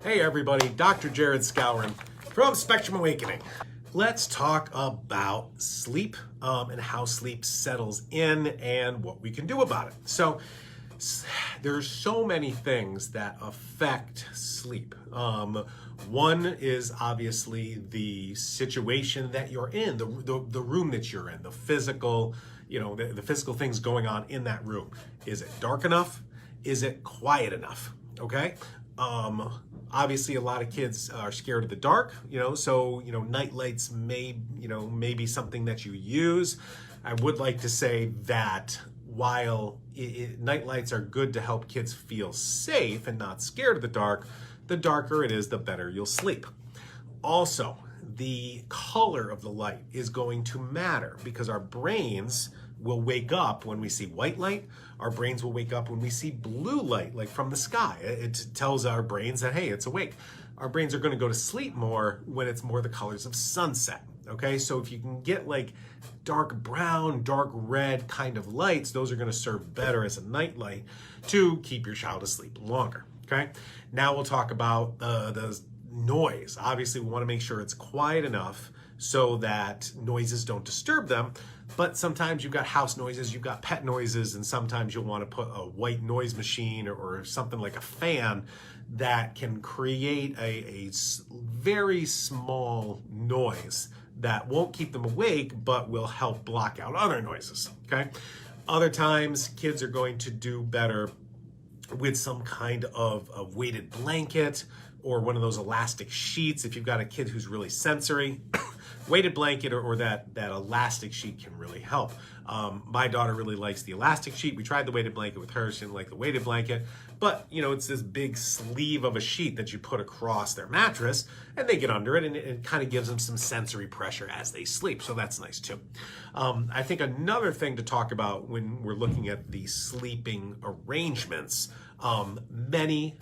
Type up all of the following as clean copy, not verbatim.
Hey everybody, Dr. Jared Skowron from Spectrum Awakening. Let's talk about sleep and how sleep settles in and what we can do about it. So there's so many things that affect sleep. One is obviously the situation that you're in, the room that you're in, the physical, the physical things going on in that room. Is it dark enough? Is it quiet enough? Okay. Obviously a lot of kids are scared of the dark, so night lights may be something that you use. I would like to say that while night lights are good to help kids feel safe and not scared of the darker it is, the better you'll sleep. Also, the color of the light is going to matter because our brains will wake up when we see white light. Our brains will wake up when we see blue light, like from the sky. It tells our brains that, hey, it's awake. Our brains are going to go to sleep more when it's more the colors of sunset. Okay, so if you can get like dark brown, dark red kind of lights, those are going to serve better as a night light to keep your child asleep longer. Okay, now we'll talk about the noise. Obviously, we want to make sure it's quiet enough so that noises don't disturb them. But sometimes you've got house noises, you've got pet noises, and sometimes you'll want to put a white noise machine or something like a fan that can create a very small noise that won't keep them awake, but will help block out other noises, okay? Other times, kids are going to do better with some kind of a weighted blanket or one of those elastic sheets. If you've got a kid who's really sensory, weighted blanket or that elastic sheet can really help. My daughter really likes the elastic sheet. We tried the weighted blanket with her. She didn't like the weighted blanket, but it's this big sleeve of a sheet that you put across their mattress and they get under it, and it kind of gives them some sensory pressure as they sleep. So that's nice too. I think another thing to talk about when we're looking at the sleeping arrangements, many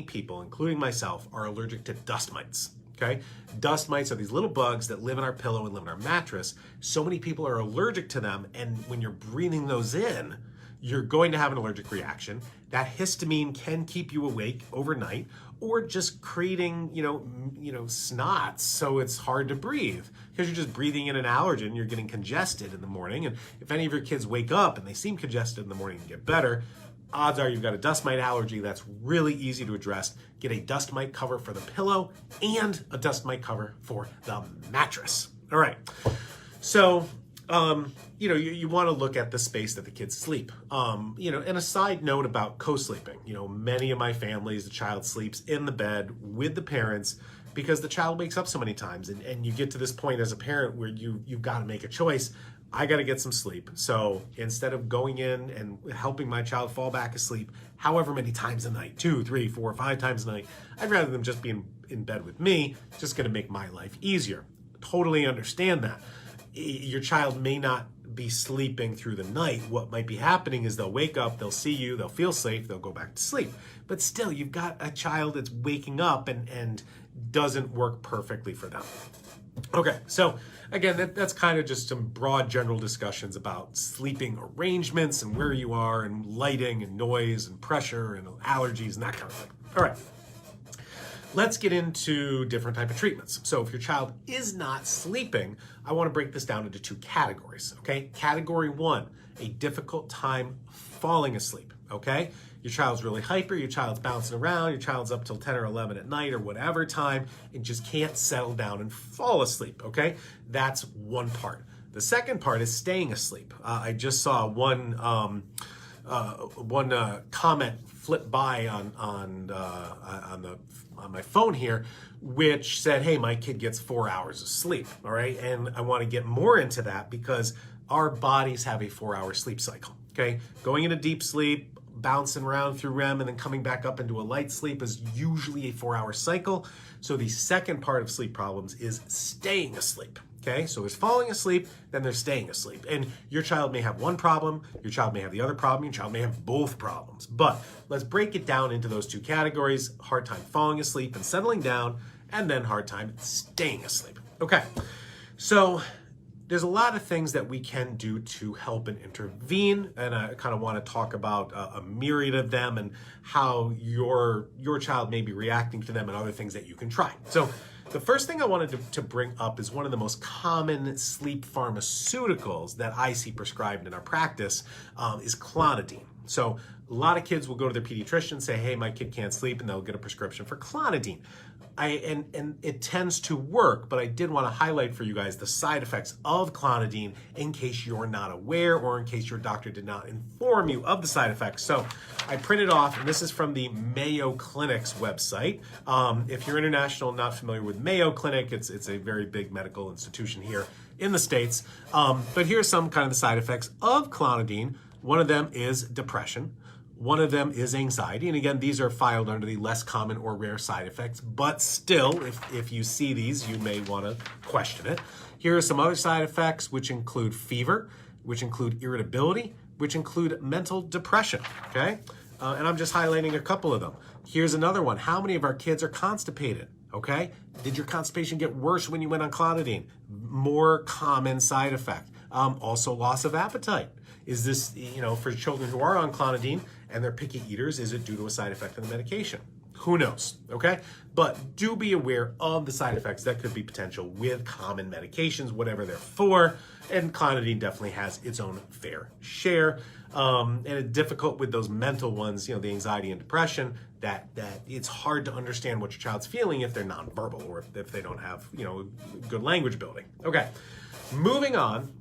people, including myself, are allergic to dust mites. Okay, dust mites are these little bugs that live in our pillow and live in our mattress. So many people are allergic to them, and when you're breathing those in, you're going to have an allergic reaction. That histamine can keep you awake overnight, or just creating, snots, so it's hard to breathe because you're just breathing in an allergen. You're getting congested in the morning, and if any of your kids wake up and they seem congested in the morning and get better, odds are you've got a dust mite allergy. That's really easy to address. Get a dust mite cover for the pillow and a dust mite cover for the mattress. All right. So, you want to look at the space that the kids sleep. And a side note about co-sleeping. Many of my families, the child sleeps in the bed with the parents because the child wakes up so many times. And you get to this point as a parent where you've got to make a choice. I got to get some sleep. So instead of going in and helping my child fall back asleep, however many times a night, 2, 3, 4, 5 times a night, I'd rather them just be in bed with me. It's just going to make my life easier. Totally understand that. Your child may not be sleeping through the night. What might be happening is they'll wake up, they'll see you, they'll feel safe, they'll go back to sleep. But still, you've got a child that's waking up and doesn't work perfectly for them. Okay, so again, that's kind of just some broad general discussions about sleeping arrangements and where you are and lighting and noise and pressure and allergies and that kind of thing. All right, let's get into different type of treatments. So if your child is not sleeping, I want to break this down into 2 categories, okay? Category 1, a difficult time falling asleep, okay? Your child's really hyper, your child's bouncing around, your child's up till 10 or 11 at night or whatever time and just can't settle down and fall asleep, okay? That's one part. The second part is staying asleep. I just saw one comment flip by on my phone here, which said, hey, my kid gets 4 hours of sleep, all right? And I want to get more into that because our bodies have a 4-hour sleep cycle, okay? Going into deep sleep, bouncing around through REM and then coming back up into a light sleep is usually a 4-hour cycle. So the second part of sleep problems is staying asleep. Okay, so there's falling asleep, then there's staying asleep. And your child may have one problem, your child may have the other problem, your child may have both problems. But let's break it down into those 2 categories: hard time falling asleep and settling down, and then hard time staying asleep. Okay, so there's a lot of things that we can do to help and intervene, and I kind of want to talk about a myriad of them and how your child may be reacting to them and other things that you can try. So the first thing I wanted to bring up is one of the most common sleep pharmaceuticals that I see prescribed in our practice is clonidine. So a lot of kids will go to their pediatrician and say, hey, my kid can't sleep, and they'll get a prescription for clonidine. And it tends to work, but I did want to highlight for you guys the side effects of clonidine in case you're not aware or in case your doctor did not inform you of the side effects. So I printed off, and this is from the Mayo Clinic's website. If you're international, not familiar with Mayo Clinic, it's a very big medical institution here in the States. But here's some kind of the side effects of clonidine. One of them is depression. One of them is anxiety. And again, these are filed under the less common or rare side effects, but still, if you see these, you may want to question it. Here are some other side effects, which include fever, which include irritability, which include mental depression, okay? And I'm just highlighting a couple of them. Here's another one. How many of our kids are constipated, okay? Did your constipation get worse when you went on clonidine? More common side effect. Also loss of appetite. Is this, for children who are on clonidine and they're picky eaters, is it due to a side effect of the medication? Who knows, okay? But do be aware of the side effects that could be potential with common medications, whatever they're for, and clonidine definitely has its own fair share. And it's difficult with those mental ones, the anxiety and depression, that it's hard to understand what your child's feeling if they're nonverbal or if they don't have, good language building. Okay, moving on.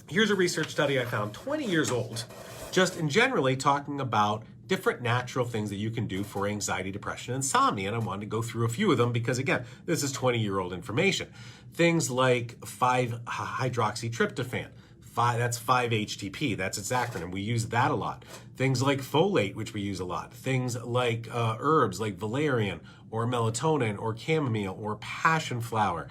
Here's a research study I found 20 years old, just in generally talking about different natural things that you can do for anxiety, depression, and insomnia. And I wanted to go through a few of them because, again, this is 20-year-old information. Things like 5-hydroxytryptophan. That's 5-HTP. That's its acronym. We use that a lot. Things like folate, which we use a lot. Things like herbs like valerian or melatonin or chamomile or passion flower.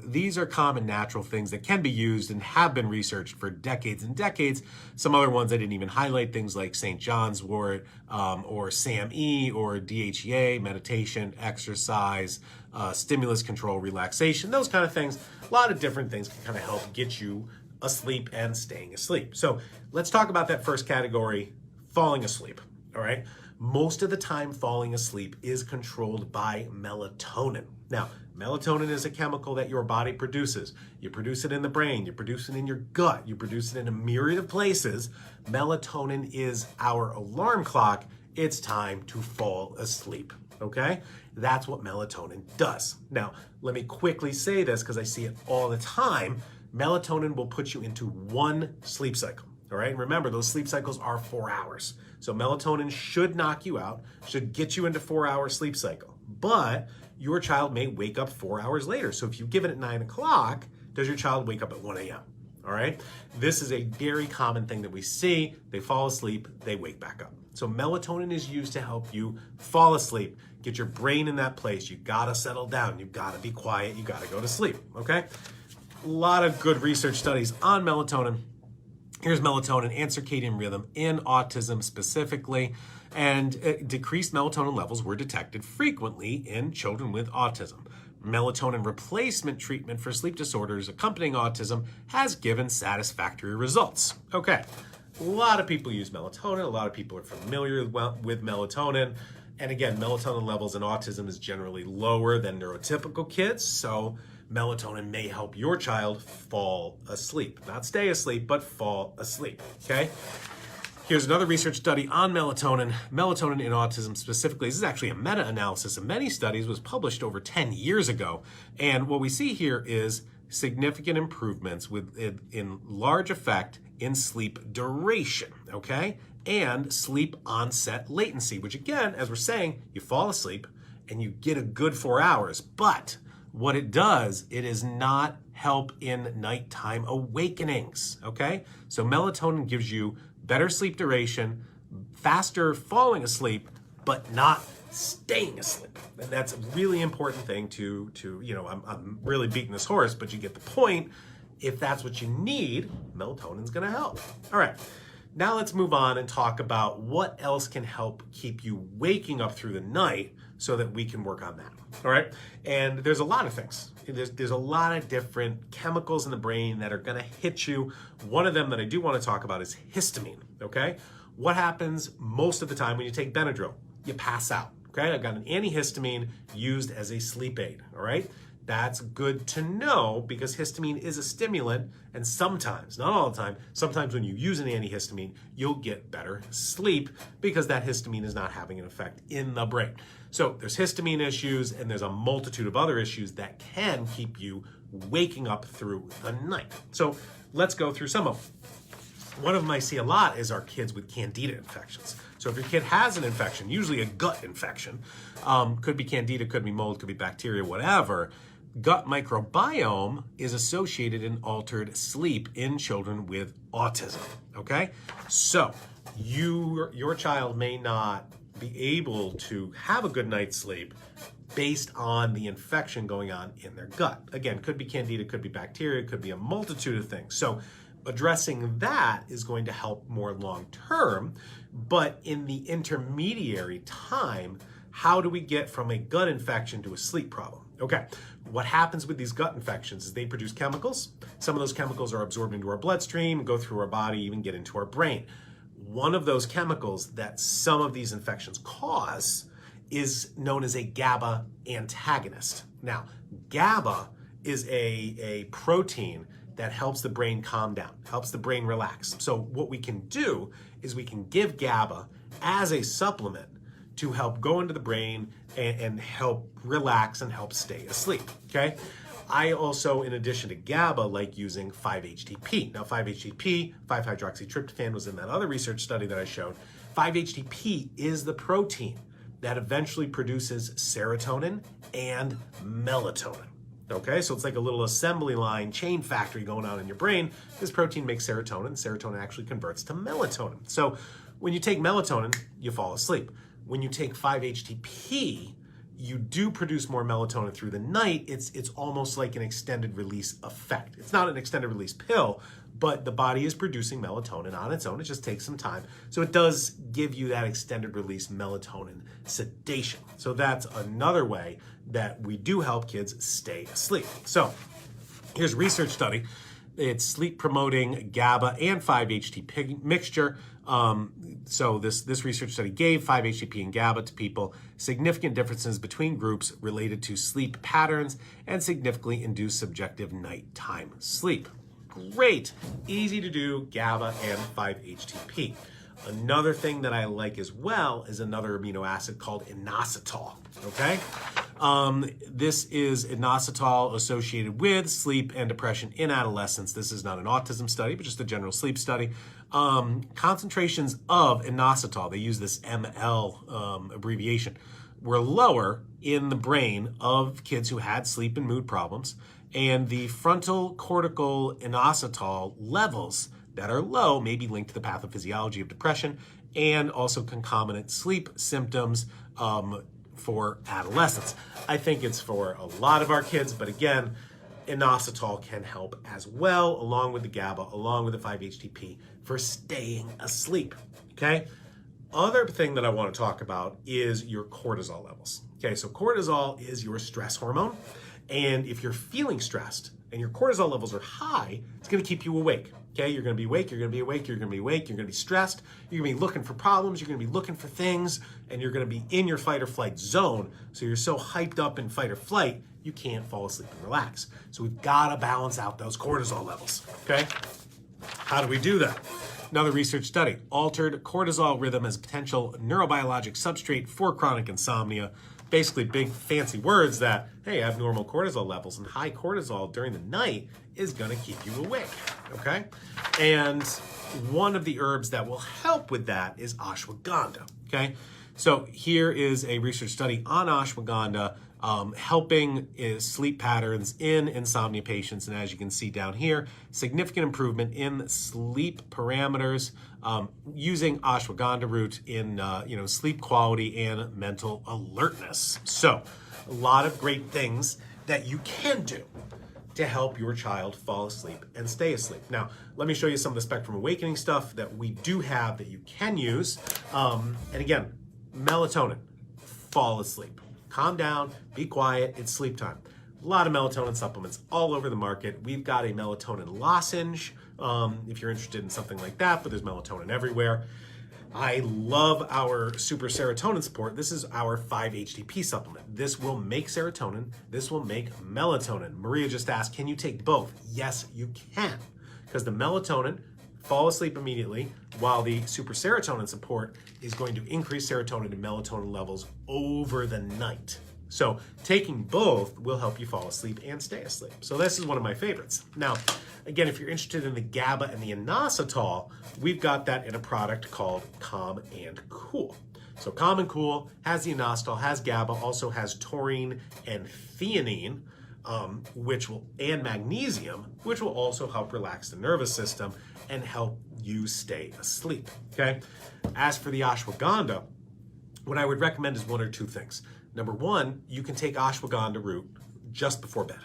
These are common natural things that can be used and have been researched for decades and decades. Some other ones I didn't even highlight, things like St. John's wort or SAMe or DHEA, meditation, exercise, stimulus control, relaxation, those kind of things. A lot of different things can kind of help get you asleep and staying asleep. So let's talk about that first category, falling asleep, all right? Most of the time, falling asleep is controlled by melatonin. Now, melatonin is a chemical that your body produces. You produce it in the brain, you produce it in your gut, you produce it in a myriad of places. Melatonin is our alarm clock. It's time to fall asleep, okay? That's what melatonin does. Now, let me quickly say this because I see it all the time. Melatonin will put you into one sleep cycle, all right? Remember, those sleep cycles are 4 hours. So melatonin should knock you out, should get you into 4-hour sleep cycle. But your child may wake up 4 hours later. So if you give it at 9 o'clock, does your child wake up at 1 a.m.? All right? This is a very common thing that we see. They fall asleep, they wake back up. So melatonin is used to help you fall asleep, get your brain in that place. You gotta settle down. You gotta be quiet. You gotta go to sleep, okay? A lot of good research studies on melatonin. Here's melatonin and circadian rhythm in autism specifically, and decreased melatonin levels were detected frequently in children with autism. Melatonin replacement treatment for sleep disorders accompanying autism has given satisfactory results. Okay, a lot of people use melatonin. A lot of people are familiar with melatonin. And again, melatonin levels in autism is generally lower than neurotypical kids, so melatonin may help your child fall asleep. Not stay asleep, but fall asleep, okay? Here's another research study on melatonin. Melatonin in autism specifically. This is actually a meta-analysis of many studies, was published over 10 years ago. And what we see here is significant improvements in large effect in sleep duration, okay? And sleep onset latency, which again, as we're saying, you fall asleep and you get a good 4 hours, but what it does, it is not help in nighttime awakenings, okay? So melatonin gives you better sleep duration, faster falling asleep, but not staying asleep. And that's a really important thing to I'm really beating this horse, but you get the point. If that's what you need, melatonin's gonna help. All right, now let's move on and talk about what else can help keep you waking up through the night so that we can work on that, all right? And there's a lot of things. There's a lot of different chemicals in the brain that are gonna hit you. One of them that I do wanna talk about is histamine, okay? What happens most of the time when you take Benadryl? You pass out, okay? I've got an antihistamine used as a sleep aid, all right? That's good to know because histamine is a stimulant, and sometimes, not all the time, sometimes when you use an antihistamine, you'll get better sleep because that histamine is not having an effect in the brain. So there's histamine issues, and there's a multitude of other issues that can keep you waking up through the night. So let's go through some of them. One of them I see a lot is our kids with candida infections. So if your kid has an infection, usually a gut infection, could be candida, could be mold, could be bacteria, whatever, gut microbiome is associated in altered sleep in children with autism, okay? So your child may not be able to have a good night's sleep based on the infection going on in their gut. Again, could be candida, could be bacteria, could be a multitude of things. So addressing that is going to help more long-term, but in the intermediary time, how do we get from a gut infection to a sleep problem? Okay, what happens with these gut infections is they produce chemicals. Some of those chemicals are absorbed into our bloodstream, go through our body, even get into our brain. One of those chemicals that some of these infections cause is known as a GABA antagonist. Now, GABA is a protein that helps the brain calm down, helps the brain relax. So what we can do is we can give GABA as a supplement to help go into the brain and help relax and help stay asleep, okay? I also, in addition to GABA, like using 5-HTP. Now 5-HTP, 5-hydroxytryptophan was in that other research study that I showed. 5-HTP is the protein that eventually produces serotonin and melatonin. Okay, so it's like a little assembly line, chain factory going on in your brain. This protein makes serotonin. Serotonin actually converts to melatonin. So when you take melatonin, you fall asleep. When you take 5-HTP, you do produce more melatonin through the night. It's almost like an extended release effect. It's not an extended release pill, but the body is producing melatonin on its own. It just takes some time. So it does give you that extended release melatonin sedation. So that's another way that we do help kids stay asleep. So here's a research study. It's sleep promoting GABA and 5-HTP mixture. So this research study gave 5-HTP and GABA to people, significant differences between groups related to sleep patterns and significantly induced subjective nighttime sleep. Great, easy to do, GABA and 5-HTP. Another thing that I like as well is another amino acid called inositol, okay? This is inositol associated with sleep and depression in adolescents. This is not an autism study, but just a general sleep study. Concentrations of inositol, they use this ML abbreviation, were lower in the brain of kids who had sleep and mood problems, and the frontal cortical inositol levels that are low may be linked to the pathophysiology of depression and also concomitant sleep symptoms for adolescents. I think it's for a lot of our kids, but again, inositol can help as well, along with the GABA, along with the 5-HTP for staying asleep, okay? Other thing that I want to talk about is your cortisol levels. Okay, so cortisol is your stress hormone, and if you're feeling stressed and your cortisol levels are high, it's going to keep you awake. Okay, you're going to be awake, you're going to be awake, you're going to be awake, you're going to be stressed, you're going to be looking for problems, you're going to be looking for things, and you're going to be in your fight or flight zone. So you're so hyped up in fight or flight, you can't fall asleep and relax. So we've got to balance out those cortisol levels, okay? How do we do that? Another research study, altered cortisol rhythm as a potential neurobiologic substrate for chronic insomnia. Basically big fancy words that, hey, abnormal cortisol levels and high cortisol during the night is gonna keep you awake, okay? And one of the herbs that will help with that is ashwagandha, okay? So here is a research study on ashwagandha helping sleep patterns in insomnia patients. And as you can see down here, significant improvement in sleep parameters using ashwagandha root in sleep quality and mental alertness. So a lot of great things that you can do to help your child fall asleep and stay asleep. Now, let me show you some of the Spectrum Awakening stuff that we do have that you can use. And again, melatonin, fall asleep. Calm down, be quiet, it's sleep time. A lot of melatonin supplements all over the market. We've got a melatonin lozenge, if you're interested in something like that, but there's melatonin everywhere. I love our super serotonin support. This is our 5-HTP supplement. This will make serotonin. This will make melatonin. Maria just asked, can you take both? Yes, you can. Because the melatonin, fall asleep immediately, while the super serotonin support is going to increase serotonin and melatonin levels over the night. So taking both will help you fall asleep and stay asleep. So this is one of my favorites. Now, again, if you're interested in the GABA and the inositol, we've got that in a product called Calm and Cool. So Calm and Cool has the inositol, has GABA, also has taurine and theanine, and magnesium, which will also help relax the nervous system and help you stay asleep, okay? As for the ashwagandha, what I would recommend is one or two things. Number one, you can take ashwagandha root just before bed,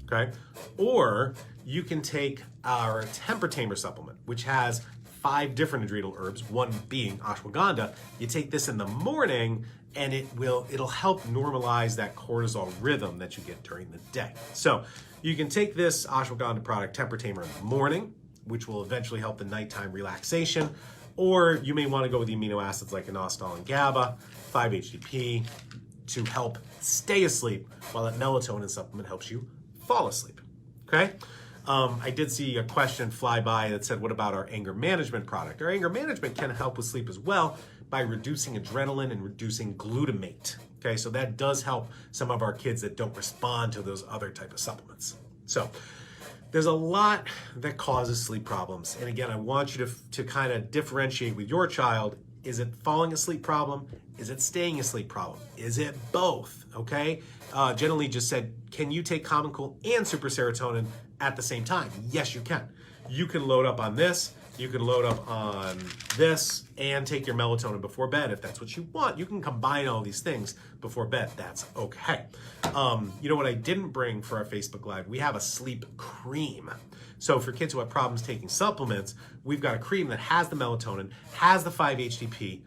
okay? Or you can take our temper tamer supplement, which has 5 different adrenal herbs, one being ashwagandha. You take this in the morning and it'll help normalize that cortisol rhythm that you get during the day. So you can take this ashwagandha product, temper tamer, in the morning, which will eventually help the nighttime relaxation. Or you may want to go with the amino acids like inositol and GABA, 5-HTP, to help stay asleep, while that melatonin supplement helps you fall asleep, okay? I did see a question fly by that said, what about our anger management product? Our anger management can help with sleep as well by reducing adrenaline and reducing glutamate, okay? So that does help some of our kids that don't respond to those other type of supplements. So there's a lot that causes sleep problems. And again, I want you to kind of differentiate with your child. Is it falling asleep problem? Is it staying asleep problem? Is it both, okay? Generally just said, can you take Calm and Cool and super serotonin at the same time? Yes, you can. You can load up on this, you can load up on this, and take your melatonin before bed if that's what you want. You can combine all these things before bed. That's okay. You know what I didn't bring for our Facebook Live? We have a sleep cream. So for kids who have problems taking supplements, we've got a cream that has the melatonin, has the 5-HTP.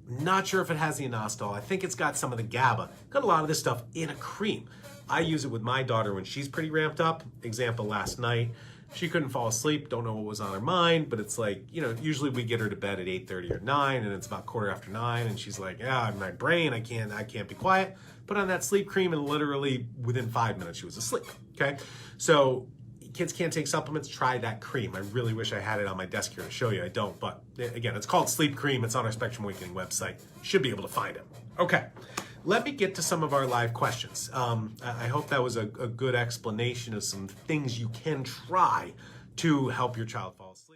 Not sure if it has the inositol. I think it's got some of the GABA. Got a lot of this stuff in a cream. I use it with my daughter when she's pretty ramped up. Example, last night, she couldn't fall asleep. Don't know what was on her mind, but it's like, you know, usually we get her to bed at 8:30 or 9, and it's about 9:15, and she's like, yeah, my brain, I can't be quiet. Put on that sleep cream, and literally within 5 minutes, she was asleep, okay? So kids can't take supplements, try that cream. I really wish I had it on my desk here to show you. I don't, but again, it's called Sleep Cream. It's on our Spectrum Awakening website. Should be able to find it. Okay, let me get to some of our live questions. I hope that was a good explanation of some things you can try to help your child fall asleep.